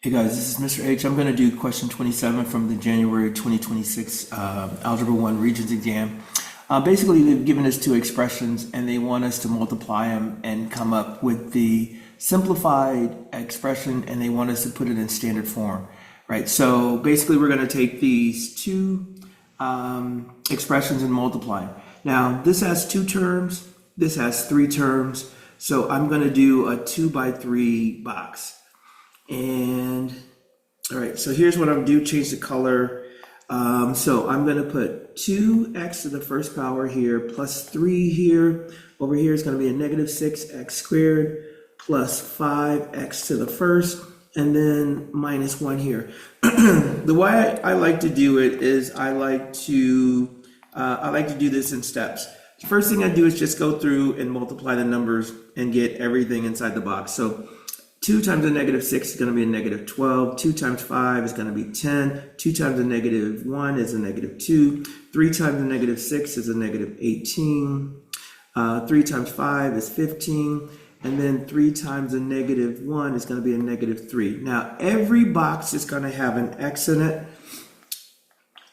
Hey guys, this is Mr. H. I'm going to do question 27 from the January 2026 Algebra 1 Regents exam. Basically, they've given us two expressions and they want us to multiply them and come up with the simplified expression, and they want us to put it in standard form, right? So basically, we're going to take these two expressions and multiply them. Now, this has two terms, this has three terms, so I'm going to do a 2 by 3 box. And all right, so here's what I'm gonna do, change the color. So I'm gonna put 2x to the first power here plus 3 here. Over here is gonna be a negative 6x squared plus 5x to the first, and then minus 1 here. The way I like to do it is I like to do this in steps. The first thing I do is just go through and multiply the numbers and get everything inside the box. So 2 times a negative 6 is going to be a negative 12. 2 times 5 is going to be 10. 2 times a negative 1 is a negative 2. 3 times a negative 6 is a negative 18. 3 times 5 is 15. And then 3 times a negative 1 is going to be a negative 3. Now, every box is going to have an x in it,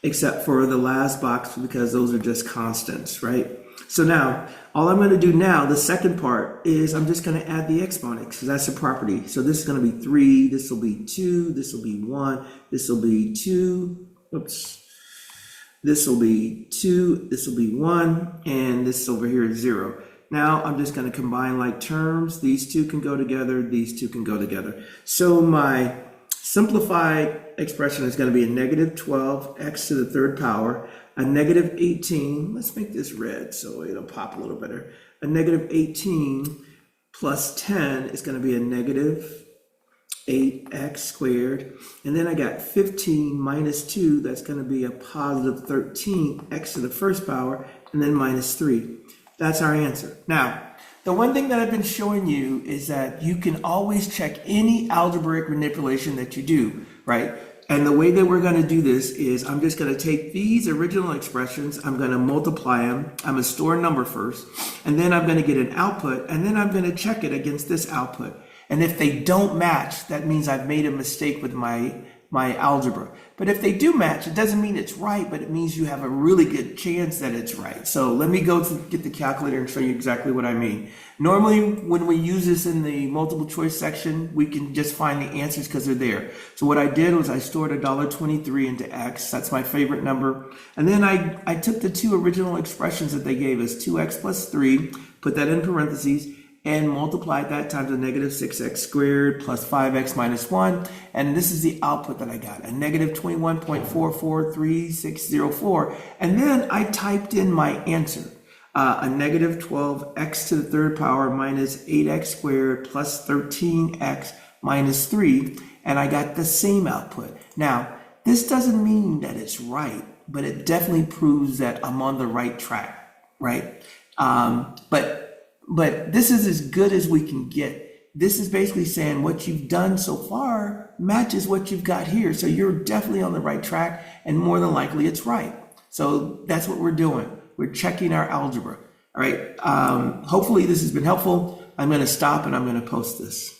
except for the last box, because those are just constants, right? So now, all I'm going to do now, the second part, is I'm just going to add the exponents, because that's a property. So this is going to be 3, this will be 2, this will be 1, this will be 2, oops, this will be 2, this will be 1, and this over here is 0. Now I'm just going to combine like terms. These two can go together, these two can go together. So my simplified expression is going to be a negative 12x to the third power, a negative 18, let's make this red so it'll pop a little better. A negative 18 plus 10 is going to be a negative 8x squared. And then I got 15 minus 2, that's going to be a positive 13x to the first power, and then minus 3. That's our answer. Now, the one thing that I've been showing you is that you can always check any algebraic manipulation that you do, right? And the way that we're going to do this is I'm just going to take these original expressions, I'm going to multiply them, I'm going to store a number first, and then I'm going to get an output, and then I'm going to check it against this output. And if they don't match, that means I've made a mistake with my algebra. But if they do match, it doesn't mean it's right, but it means you have a really good chance that it's right. So let me go to get the calculator and show you exactly what I mean. Normally, when we use this in the multiple choice section, we can just find the answers because they're there. So what I did was I stored $1.23 into X. That's my favorite number. And then I took the two original expressions that they gave us, 2x plus 3, put that in parentheses, and multiplied that times a negative 6x squared plus 5x minus 1. And this is the output that I got, a negative 21.443604. And then I typed in my answer, a negative 12x to the third power minus 8x squared plus 13x minus 3. And I got the same output. Now, this doesn't mean that it's right, but it definitely proves that I'm on the right track, right? But this is as good as we can get. This is basically saying what you've done so far matches what you've got here. So you're definitely on the right track, and more than likely it's right. So that's what we're doing. We're checking our algebra. All right. Hopefully this has been helpful. I'm going to stop and I'm going to post this.